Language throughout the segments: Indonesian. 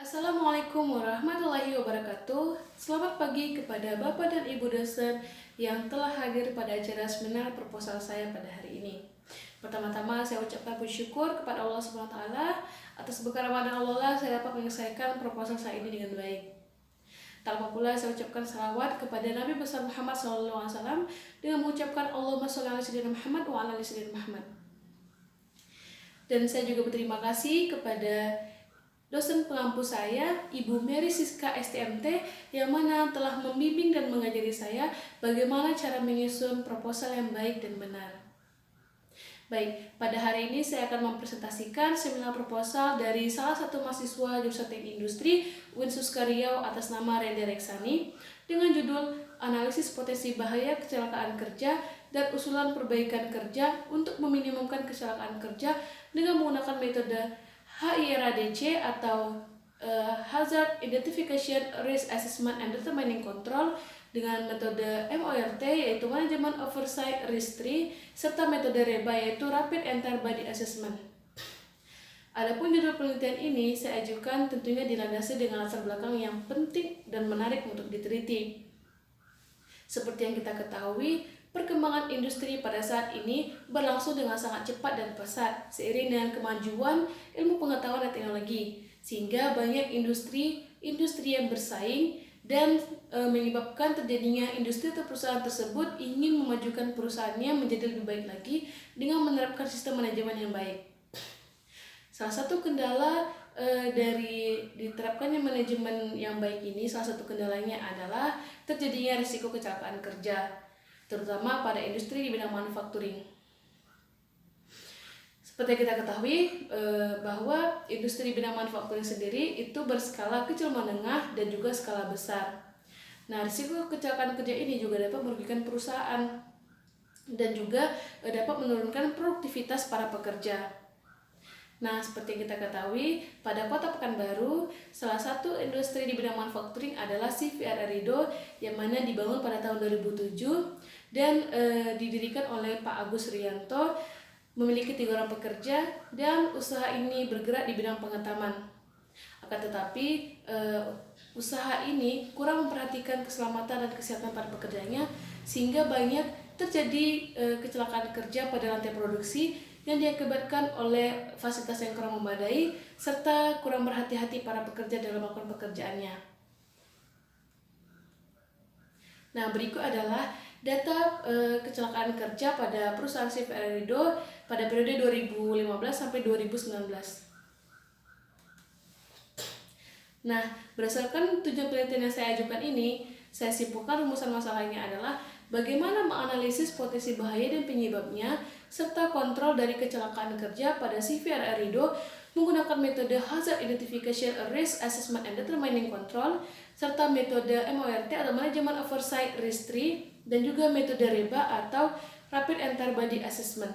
Assalamualaikum warahmatullahi wabarakatuh. Selamat pagi kepada Bapak dan Ibu dosen yang telah hadir pada acara seminar proposal saya pada hari ini. Pertama-tama saya ucapkan puji syukur kepada Allah SWT atas berkah Ramadan Allah saya dapat menyelesaikan proposal saya ini dengan baik. Tak lupa pula saya ucapkan salawat kepada Nabi besar Muhammad SAW dengan mengucapkan Allahumma sholli ala sayyidina Muhammad wa ala ali sayyidina Muhammad. Dan saya juga berterima kasih kepada dosen pengampu saya, Ibu Mary Siska STMT, yang mana telah membimbing dan mengajari saya bagaimana cara menyusun proposal yang baik dan benar. Baik, pada hari ini saya akan mempresentasikan seminar proposal dari salah satu mahasiswa jurusan Teknik Industri Unsuska Riau atas nama Renda Reksani dengan judul Analisis Potensi Bahaya Kecelakaan Kerja dan Usulan Perbaikan Kerja untuk Meminimumkan Kecelakaan Kerja dengan menggunakan metode HIRADC atau Hazard Identification, Risk Assessment and Determining Control dengan metode MORT yaitu Management Oversight Risk Tree serta metode REBA yaitu Rapid Entire Body Assessment. Adapun judul penelitian ini saya ajukan tentunya dilandasi dengan latar belakang yang penting dan menarik untuk diteliti. Seperti yang kita ketahui, perkembangan industri pada saat ini berlangsung dengan sangat cepat dan pesat seiring dengan kemajuan ilmu pengetahuan dan teknologi, sehingga banyak industri yang bersaing dan menyebabkan terjadinya industri atau perusahaan tersebut ingin memajukan perusahaannya menjadi lebih baik lagi dengan menerapkan sistem manajemen yang baik. Salah satu kendala dari diterapkannya manajemen yang baik ini, salah satu kendalanya adalah terjadinya risiko kecelakaan kerja, terutama pada industri di bidang manufacturing. Seperti yang kita ketahui bahwa industri di bidang manufacturing sendiri itu berskala kecil menengah dan juga skala besar. Nah, risiko kecelakaan kerja ini juga dapat merugikan perusahaan dan juga dapat menurunkan produktivitas para pekerja. Nah, seperti yang kita ketahui, pada Kota Pekanbaru, salah satu industri di bidang manufacturing adalah CVR Arido yang mana dibangun pada tahun 2007 dan didirikan oleh Pak Agus Rianto, memiliki 3 orang pekerja dan usaha ini bergerak di bidang pengetaman. Akan tetapi, usaha ini kurang memperhatikan keselamatan dan kesehatan para pekerjanya sehingga banyak terjadi kecelakaan kerja pada lantai produksi yang diakibatkan oleh fasilitas yang kurang memadai serta kurang berhati-hati para pekerja dalam melakukan pekerjaannya. Nah, berikut adalah data kecelakaan kerja pada perusahaan CVR Arido pada periode 2015 sampai 2019. Nah, berdasarkan tujuan penelitian yang saya ajukan ini, saya simpulkan rumusan masalahnya adalah bagaimana menganalisis potensi bahaya dan penyebabnya serta kontrol dari kecelakaan kerja pada CVR Arido menggunakan metode Hazard Identification, Risk Assessment and Determining Control serta metode MORT atau Management Oversight Risk Tree dan juga metode REBA atau Rapid Entire Body Assessment.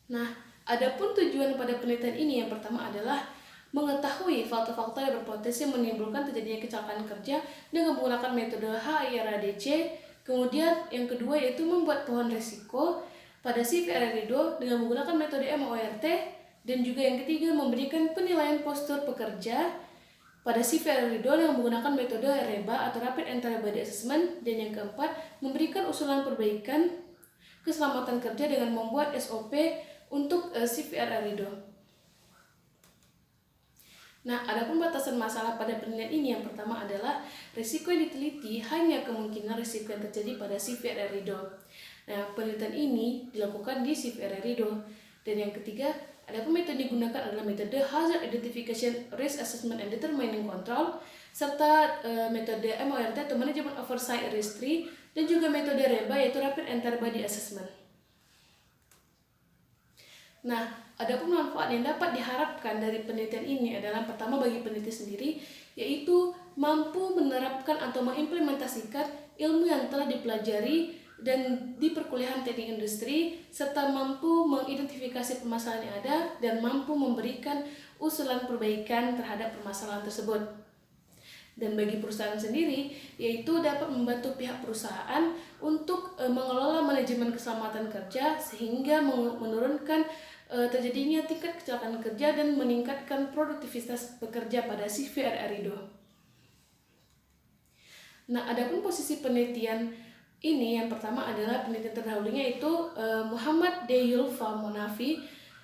Nah, adapun tujuan pada penelitian ini yang pertama adalah mengetahui faktor-faktor yang berpotensi menimbulkan terjadinya kecelakaan kerja dengan menggunakan metode HIRADC. Kemudian yang kedua yaitu membuat pohon risiko pada CVR Arido dengan menggunakan metode MORT, dan juga yang ketiga memberikan penilaian postur pekerja pada CVR Arido dengan menggunakan metode REBA atau Rapid Entire Body Assessment, dan yang keempat memberikan usulan perbaikan keselamatan kerja dengan membuat SOP untuk CVR Arido. Nah, adapun batasan masalah pada penelitian ini yang pertama adalah risiko yang diteliti hanya kemungkinan risiko yang terjadi pada CVR Arido. Nah, penelitian ini dilakukan di CVR Arido. Dan yang ketiga, adapun metode digunakan adalah metode Hazard Identification, Risk Assessment and Determining Control serta metode MORT atau Management Oversight Risk Tree dan juga metode REBA yaitu Rapid Entire Body Assessment. Nah, adapun manfaat yang dapat diharapkan dari penelitian ini adalah pertama bagi peneliti sendiri, yaitu mampu menerapkan atau mengimplementasikan ilmu yang telah dipelajari dan di perkuliahan teknik industri, serta mampu mengidentifikasi permasalahan yang ada dan mampu memberikan usulan perbaikan terhadap permasalahan tersebut. Dan bagi perusahaan sendiri, yaitu dapat membantu pihak perusahaan untuk mengelola manajemen keselamatan kerja sehingga menurunkan terjadinya tingkat kecelakaan kerja dan meningkatkan produktivitas pekerja pada CVR Rido. Nah, adapun posisi penelitian ini yang pertama adalah penelitian terdahulunya yaitu Muhammad D. Yulfa Monafi,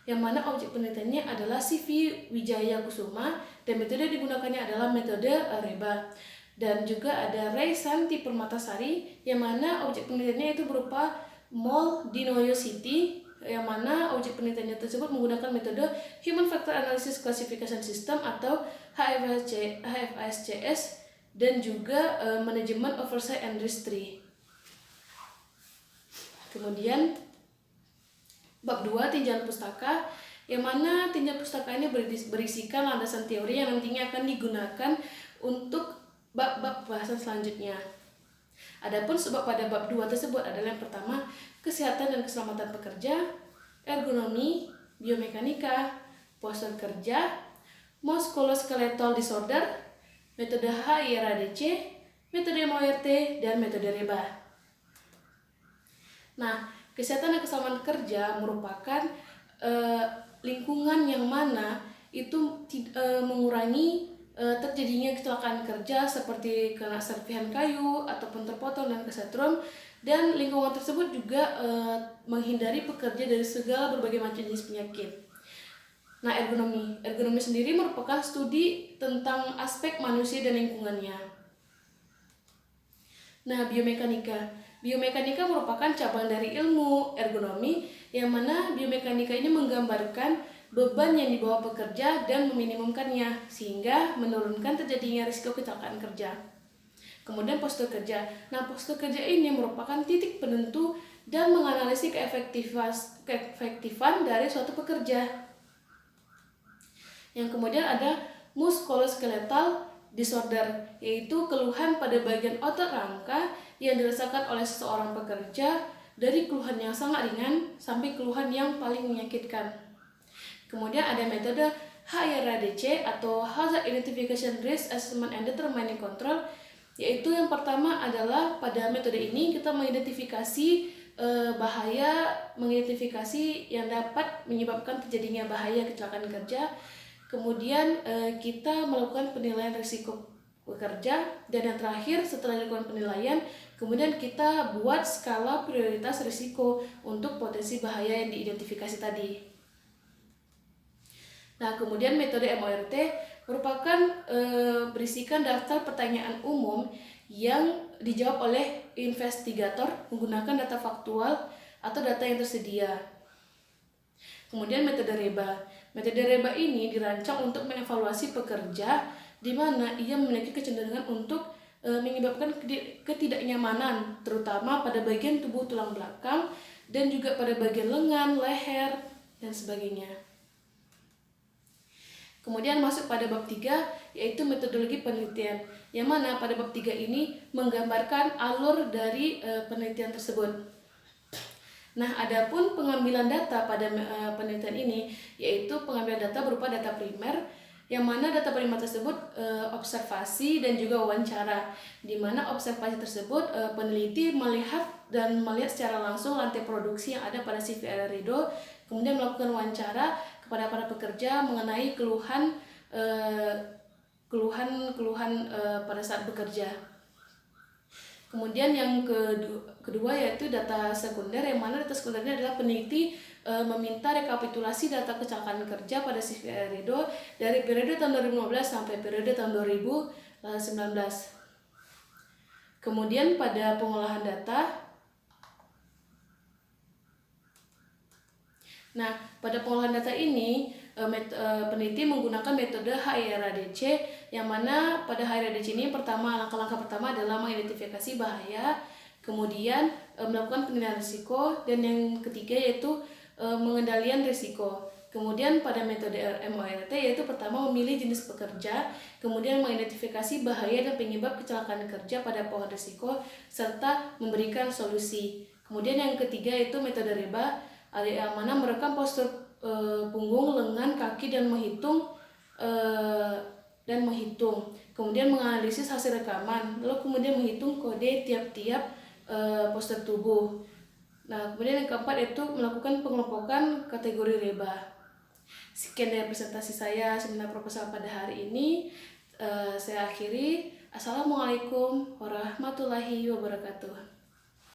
yang mana objek penelitiannya adalah CV Wijaya Kusuma dan metode digunakannya adalah metode REBA. Dan juga ada Ray Santi Permatasari yang mana objek penelitiannya itu berupa Mall di Noyo City, yang mana objek penelitiannya tersebut menggunakan metode Human Factor Analysis Classification System atau HFASCS dan juga manajemen oversight and risk-tree. Kemudian bab 2 tinjauan pustaka, yang mana tinjauan pustaka ini berisikan landasan teori yang nantinya akan digunakan untuk bab-bab bahasan selanjutnya. Adapun sebab pada bab 2 tersebut adalah yang pertama, kesehatan dan keselamatan pekerja, ergonomi, biomekanika, postur kerja, musculoskeletal disorder, metode HIRADC, metode MORT, dan metode REBA. Nah, kesehatan dan keselamatan kerja merupakan lingkungan yang mana itu mengurangi terjadinya kecelakaan kerja seperti kena serpihan kayu ataupun terpotong dan kesetrum, dan lingkungan tersebut juga menghindari pekerja dari segala berbagai macam jenis penyakit. Nah, ergonomi sendiri merupakan studi tentang aspek manusia dan lingkungannya. Nah, biomekanika merupakan cabang dari ilmu ergonomi, yang mana biomekanika ini menggambarkan beban yang dibawa pekerja dan meminimumkannya sehingga menurunkan terjadinya risiko kecelakaan kerja. Kemudian postur kerja. Nah, postur kerja ini merupakan titik penentu dan menganalisis keefektifan dari suatu pekerja. Yang kemudian ada musculoskeletal disorder, yaitu keluhan pada bagian otot rangka yang dirasakan oleh seseorang pekerja, dari keluhan yang sangat ringan sampai keluhan yang paling menyakitkan. Kemudian ada metode HIRADC atau Hazard Identification Risk Assessment and Determining Control, yaitu yang pertama adalah pada metode ini kita mengidentifikasi bahaya, mengidentifikasi yang dapat menyebabkan terjadinya bahaya kecelakaan kerja. Kemudian kita melakukan penilaian risiko bekerja, dan yang terakhir setelah dilakukan penilaian, kemudian kita buat skala prioritas risiko untuk potensi bahaya yang diidentifikasi tadi. Nah, kemudian metode MORT merupakan berisikan daftar pertanyaan umum yang dijawab oleh investigator menggunakan data faktual atau data yang tersedia. Kemudian metode REBA. Metode REBA ini dirancang untuk mengevaluasi pekerja di mana ia memiliki kecenderungan untuk menyebabkan ketidaknyamanan, terutama pada bagian tubuh tulang belakang dan juga pada bagian lengan, leher, dan sebagainya. Kemudian masuk pada bab 3, yaitu metodologi penelitian, yang mana pada bab 3 ini menggambarkan alur dari penelitian tersebut. Nah, adapun pengambilan data pada penelitian ini, yaitu pengambilan data berupa data primer, yang mana data primer tersebut observasi dan juga wawancara, di mana observasi tersebut peneliti melihat secara langsung rantai produksi yang ada pada CVR Rido, kemudian melakukan wawancara kepada para pekerja mengenai keluhan pada saat bekerja. Kemudian yang kedua yaitu data sekunder, yang mana data sekundernya adalah peneliti meminta rekapitulasi data kecelakaan kerja pada CVR Rido dari periode tahun 2015 sampai periode tahun 2019. Kemudian pada pengolahan data, nah pada pengolahan data ini peneliti menggunakan metode HIRADC, yang mana pada HIRADC ini langkah-langkah pertama adalah mengidentifikasi bahaya, kemudian melakukan penilaian risiko, dan yang ketiga yaitu pengendalian risiko. Kemudian pada metode MORT yaitu pertama memilih jenis pekerja, kemudian mengidentifikasi bahaya dan penyebab kecelakaan kerja pada pohon risiko, serta memberikan solusi. Kemudian yang ketiga yaitu metode REBA, yang mana merekam postur punggung, lengan, kaki, dan menghitung kemudian menganalisis hasil rekaman, lalu kemudian menghitung kode tiap-tiap postur tubuh. Nah, kemudian yang keempat itu melakukan pengelompokan kategori riba. Sekian dari presentasi saya seminar proposal pada hari ini. Saya akhiri. Assalamualaikum warahmatullahi wabarakatuh.